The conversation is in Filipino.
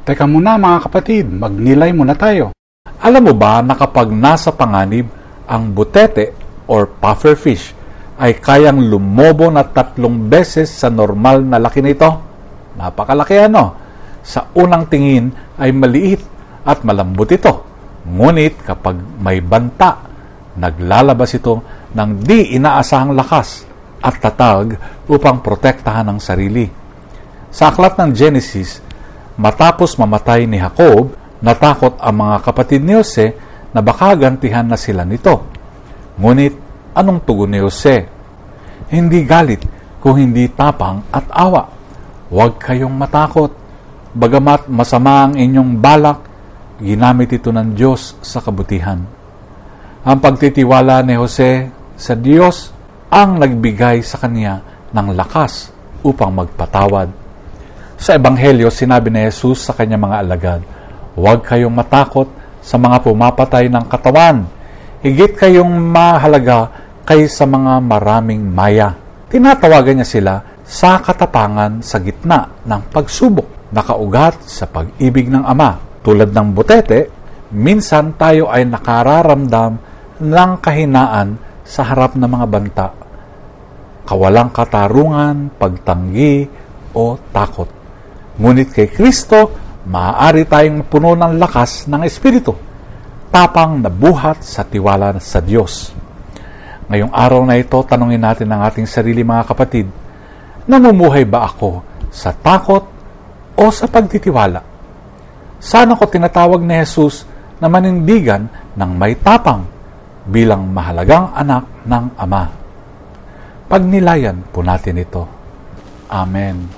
Teka muna mga kapatid, magnilay muna tayo. Alam mo ba na kapag nasa panganib, ang butete or pufferfish ay kayang lumobo na 3 beses sa normal na laki nito? Napakalaki ano? Sa unang tingin ay maliit at malambot ito. Ngunit kapag may banta, naglalabas ito ng di inaasahang lakas at tatag upang protektahan ang sarili. Sa aklat ng Genesis, matapos mamatay ni Jacob, natakot ang mga kapatid ni Jose na baka gantihan na sila nito. Ngunit, anong tugon ni Jose? Hindi galit, kung hindi tapang at awa. Huwag kayong matakot. Bagamat masama ang inyong balak, ginamit ito ng Diyos sa kabutihan. Ang pagtitiwala ni Jose sa Diyos ang nagbigay sa kanya ng lakas upang magpatawad. Sa Ebanghelyo, sinabi ni Jesus sa kanyang mga alagad, huwag kayong matakot sa mga pumapatay ng katawan. Higit kayong mahalaga kaysa mga maraming maya. Tinatawagan niya sila sa katapangan sa gitna ng pagsubok, nakaugat sa pag-ibig ng Ama. Tulad ng butete, minsan tayo ay nakararamdam ng kahinaan sa harap ng mga banta, kawalang katarungan, pagtanggi o takot. Ngunit kay Kristo, maaari tayong puno ng lakas ng Espiritu, tapang na buhat sa tiwala sa Diyos. Ngayong araw na ito, tanungin natin ang ating sarili mga kapatid, namumuhay ba ako sa takot o sa pagtitiwala? Saan ako tinatawag ni Jesus na manindigan ng may tapang bilang mahalagang anak ng Ama? Pagnilayan po natin ito. Amen.